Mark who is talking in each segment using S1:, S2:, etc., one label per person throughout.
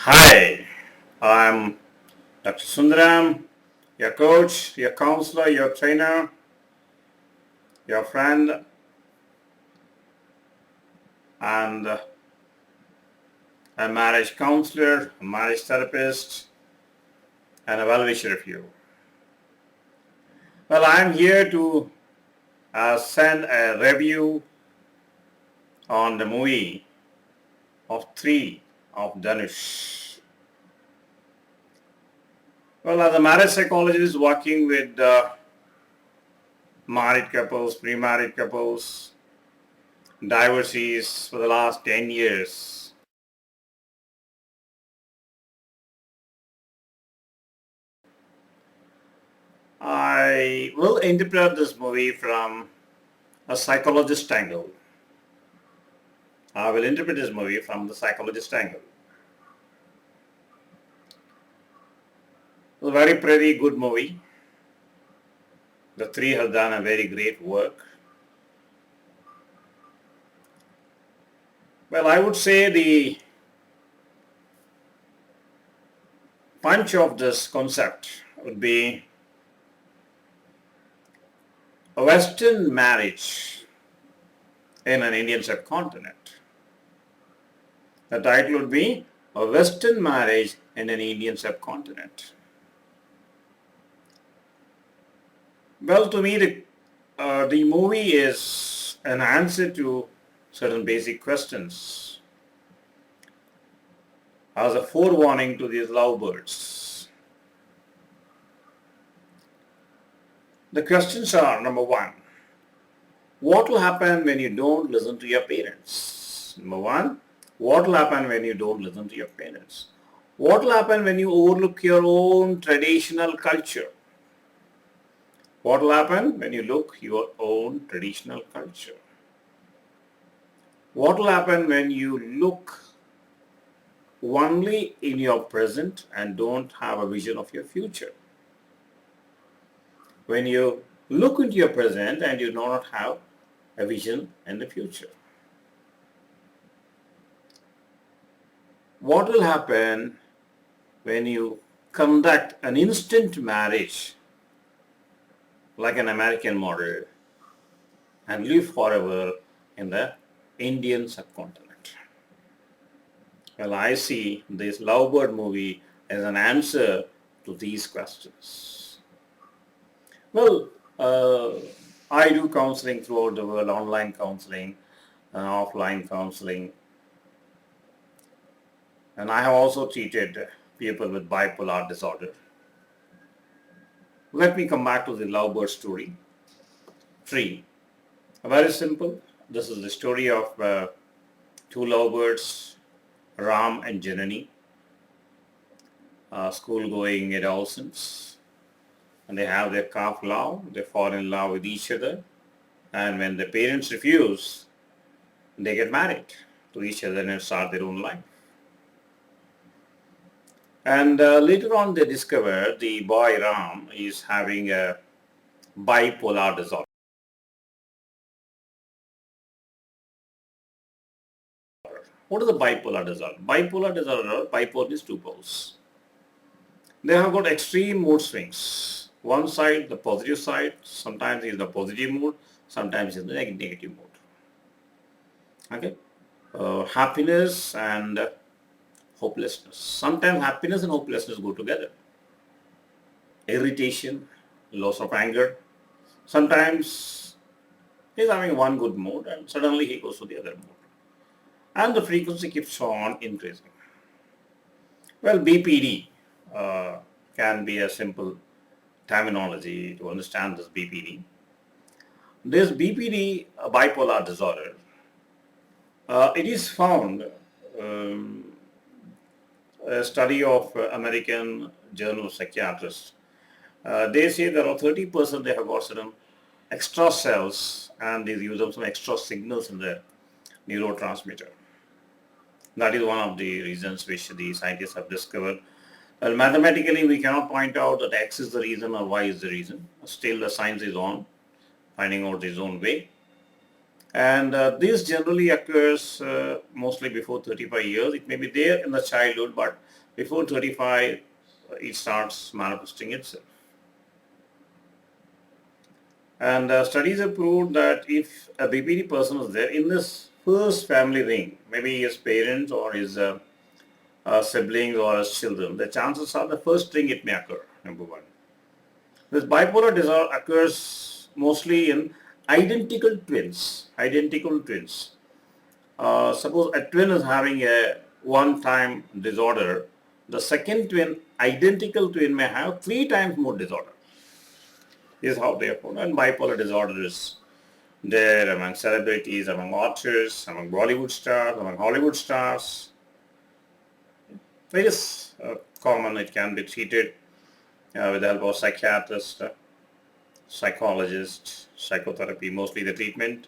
S1: Hi, I'm Dr. Sunderam, your coach, your counselor, your trainer, your friend, and a marriage counselor, a marriage therapist, and a well-wisher of you. Well, I'm here to send a review on the movie of 3 of Danush. Well, as a marriage psychologist working with married couples, pre-married couples, divorcees for the last 10 years, I will interpret this movie from a psychologist angle. I will interpret this movie from the psychologist angle. It's a very pretty good movie. The three have done a very great work. Well, I would say the punch of this concept would be a Western marriage in an Indian subcontinent. The title would be a Western marriage in an Indian subcontinent. Well, to me, the movie is an answer to certain basic questions as a forewarning to these lovebirds. The questions are, number one, what will happen when you don't listen to your parents? Number one, what will happen when you don't listen to your parents? What will happen when you overlook your own traditional culture? What will happen when you look your own traditional culture? What will happen when you look only in your present and don't have a vision of your future? When you look into your present and you do not have a vision in the future. What will happen when you conduct an instant marriage like an American model and live forever in the Indian subcontinent? Well, I see this Lovebird movie as an answer to these questions. Well, I do counseling throughout the world, online counseling, offline counseling, and I have also treated people with bipolar disorder. Let me come back to the Lovebird story. 3. Very simple. This is the story of two lovebirds, Ram and Janani, school-going adolescents. And they have their calf love. They fall in love with each other. And when the parents refuse, they get married to each other and start their own life. And later on they discover the boy Ram is having a bipolar disorder. What is a bipolar disorder? Bipolar disorder, bipolar is two poles. They have got extreme mood swings. One side, the positive side, sometimes is the positive mood, sometimes is the negative mood. Okay? Happiness and hopelessness. Sometimes happiness and hopelessness go together. Irritation, loss of anger. Sometimes he's having one good mood and suddenly he goes to the other mood. And the frequency keeps on increasing. Well, BPD can be a simple terminology to understand this BPD. This BPD, bipolar disorder, it is found, a study of American Journal of Psychiatrists. They say there are 30% they have got certain extra cells and they use them some extra signals in their neurotransmitter. That is one of the reasons which the scientists have discovered. Well, mathematically, we cannot point out that X is the reason or Y is the reason. Still, the science is on, finding out its own way. And this generally occurs mostly before 35 years. It may be there in the childhood, but before 35, it starts manifesting itself. And studies have proved that if a BPD person is there in this first family ring, maybe his parents or his siblings or his children, the chances are the first ring it may occur, number one. This bipolar disorder occurs mostly in identical twins. Identical twins. Suppose a twin is having a one-time disorder, the second twin, identical twin, may have three times more disorder. This is how they are found. And bipolar disorder is there among celebrities, among authors, among Bollywood stars, among Hollywood stars. It is common. It can be treated with the help of psychiatrist, psychologist, psychotherapy. Mostly the treatment,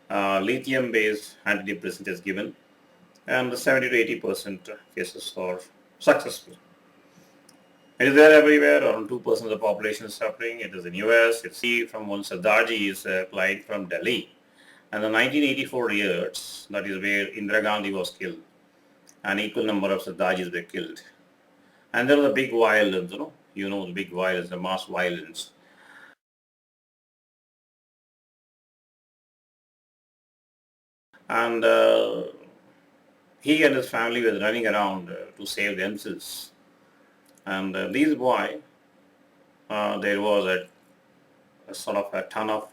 S1: lithium-based antidepressant is given, and 70 to 80% cases are successful. It is there everywhere. Around 2% of the population is suffering. It is in US. It's from one Sardarji is applied from Delhi. And the 1984 years, that is where Indira Gandhi was killed. An equal number of Sardarjis were killed. And there was a big violence, the big violence, the mass violence. And he and his family were running around to save themselves. And this boy, there was a sort of a ton of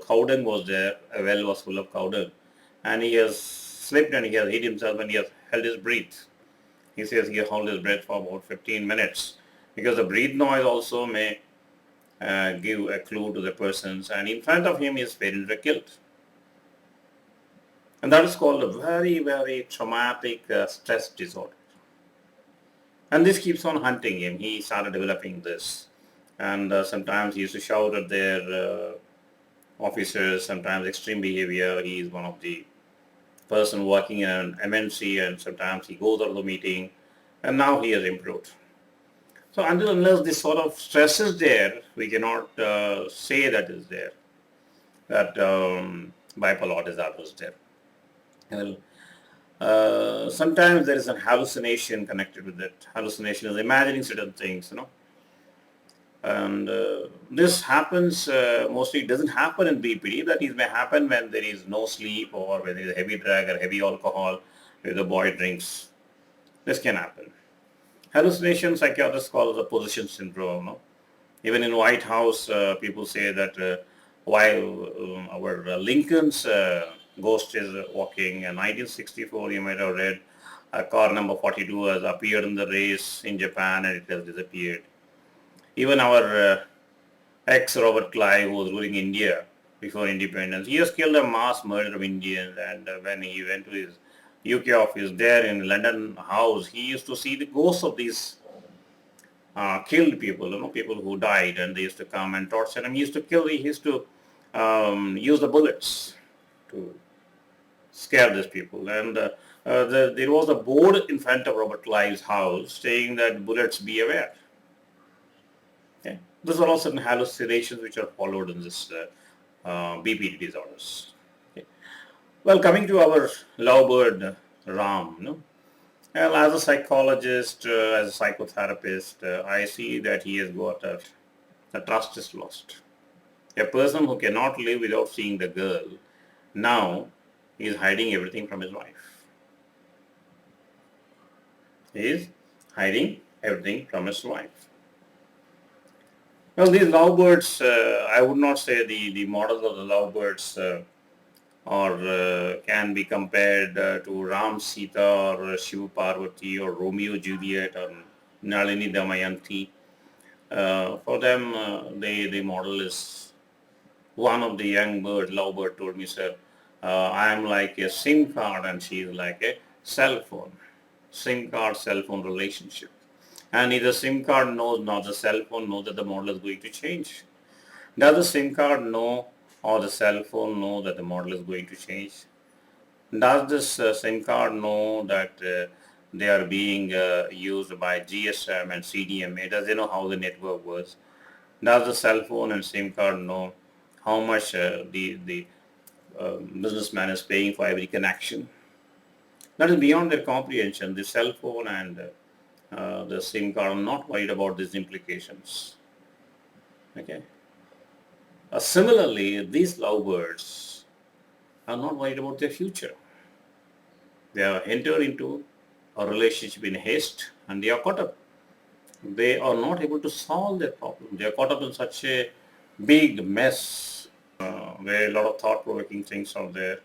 S1: cow dung was there. A well was full of cow dung. And he has slipped and he has hit himself and he has held his breath. He says he held his breath for about 15 minutes because the breath noise also may give a clue to the persons. And in front of him, his parents were killed. And that is called a very, very traumatic stress disorder. And this keeps on hunting him. He started developing this. And sometimes he used to shout at their officers, sometimes extreme behavior. He is one of the person working in an MNC, and sometimes he goes out of the meeting, and now he has improved. So until unless this sort of stress is there, we cannot say that is there, that bipolar disorder is there. Well, sometimes there is a hallucination connected with it. Hallucination is imagining certain things, And this happens, mostly it doesn't happen in BPD. That is, may happen when there is no sleep or when there is heavy drug or heavy alcohol, where the boy drinks. This can happen. Hallucination, psychiatrists call it the possession syndrome. Even in White House, people say that while our Lincoln's ghost is walking in 1964, you might have read car number 42 has appeared in the race in Japan and it has disappeared. Even our ex-Robert Clive, who was ruling India before independence, he has killed a mass murder of Indians, and when he went to his UK office there in London House, he used to see the ghosts of these killed people, people who died, and they used to come and torture him. He used to use the bullets to scare these people. And there was a board in front of Robert Clive's house saying that bullets be aware. Okay. Those are all certain hallucinations which are followed in this BPD disorders. Okay. Well, coming to our lovebird Ram, well, as a psychologist, as a psychotherapist, I see that he has got the trust is lost. A person who cannot live without seeing the girl, now he is hiding everything from his wife. He is hiding everything from his wife. Well, these lovebirds, I would not say the models of the lovebirds can be compared to Ram Sita or Shiva Parvati or Romeo Juliet or Nalini Damayanti. For them, the model is one of the young bird, lovebird told me, sir, I am like a SIM card and she is like a cell phone. SIM card, cell phone relationship. And neither SIM card knows nor the cell phone knows that the model is going to change. Does the SIM card know or the cell phone know that the model is going to change? Does this SIM card know that they are being used by GSM and CDMA? Does they know how the network works? Does the cell phone and SIM card know how much the businessman is paying for every connection. That is beyond their comprehension. The cell phone and the SIM card are not worried about these implications. Okay. Similarly, these lovebirds are not worried about their future. They are entered into a relationship in haste and they are caught up. They are not able to solve their problem. They are caught up in such a big mess where a lot of thought-provoking things are there.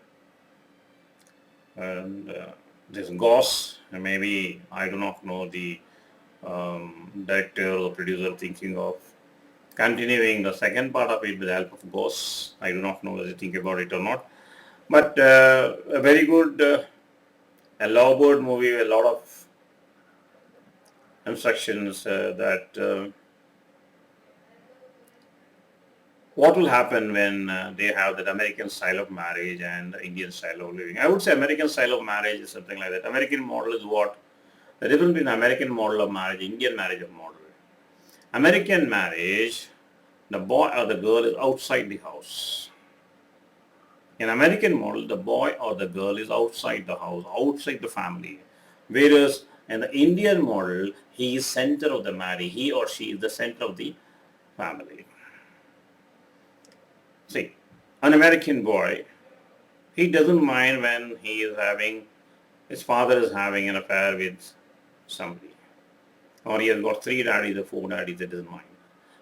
S1: And this gauze, maybe I do not know the director or producer thinking of continuing the second part of it with the help of gauze. I do not know whether they think about it or not. But a very good a lovebird movie with a lot of instructions that what will happen when they have that American style of marriage and the Indian style of living. I would say American style of marriage is something like that. American model is what? The difference between American model of marriage, Indian marriage of model. American marriage, the boy or the girl is outside the house. In American model, the boy or the girl is outside the house, outside the family. Whereas in the Indian model, he is center of the marriage. He or she is the center of the family. See, an American boy, he doesn't mind when he is having, his father is having an affair with somebody. Or he has got 3 daddies or 4 daddies, he doesn't mind.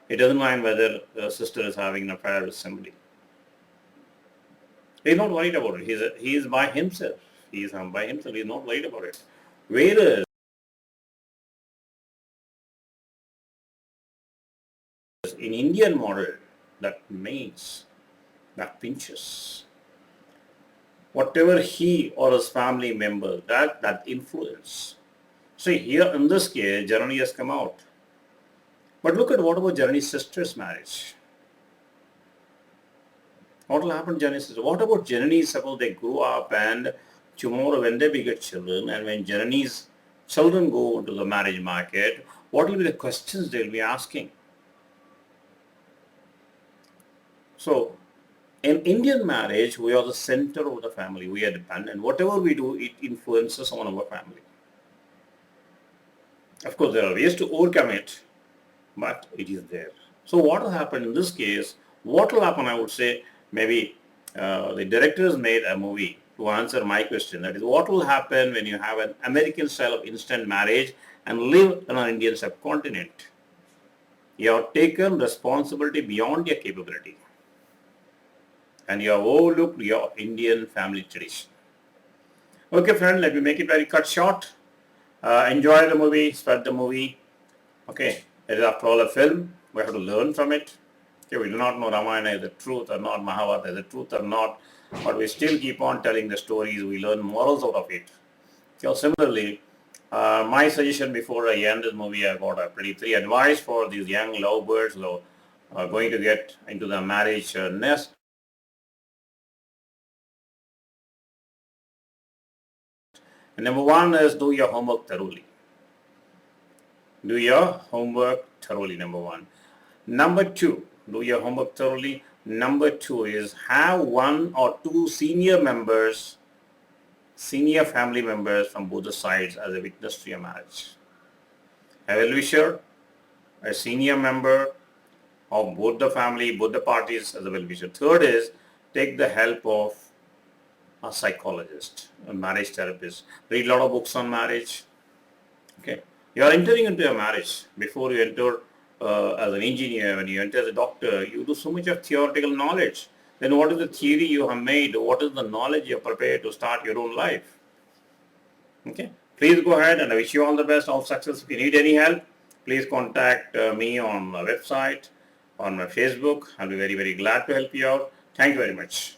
S1: He doesn't mind whether a sister is having an affair with somebody. He's not worried about it. He is by himself. He is by himself. He's not worried about it. Whereas in Indian model, that means, that pinches. Whatever he or his family member, that influence. See, here in this case, Janani has come out. But look at what about Janani's sister's marriage. What will happen to Janani's sister? What about Janani? Suppose they grow up and tomorrow when they beget children and when Janani's children go into the marriage market, what will be the questions they will be asking? So, in Indian marriage, we are the center of the family. We are dependent. Whatever we do, it influences on our family. Of course, there are ways to overcome it, but it is there. So what will happen in this case? What will happen, I would say, maybe the directors made a movie to answer my question. That is, what will happen when you have an American style of instant marriage and live in an Indian subcontinent? You have taken responsibility beyond your capability. And you have overlooked your Indian family tradition. Okay, friend, let me make it very cut short. Enjoy the movie, spread the movie. Okay, it is after all a film. We have to learn from it. Okay, we do not know Ramayana is the truth or not, Mahabharata is the truth or not, but we still keep on telling the stories. We learn morals out of it. So similarly, my suggestion before I end this movie, I got a pretty 3 advice for these young lovebirds who are going to get into the marriage nest. And number 1 is do your homework thoroughly. Do your homework thoroughly, number 1. Number 2, do your homework thoroughly. Number 2 is have 1 or 2 senior family members from both the sides as a witness to your marriage. Have a well-wisher, a senior member of both the family, both the parties as a well-wisher. Third is take the help of a psychologist, a marriage therapist. Read a lot of books on marriage. Okay, you are entering into a marriage. Before you enter as an engineer, when you enter as a doctor, you do so much of theoretical knowledge. Then what is the theory you have made? What is the knowledge you are prepared to start your own life? Okay, please go ahead and I wish you all the best, all success. If you need any help, please contact me on my website, on my Facebook. I'll be very, very glad to help you out. Thank you very much.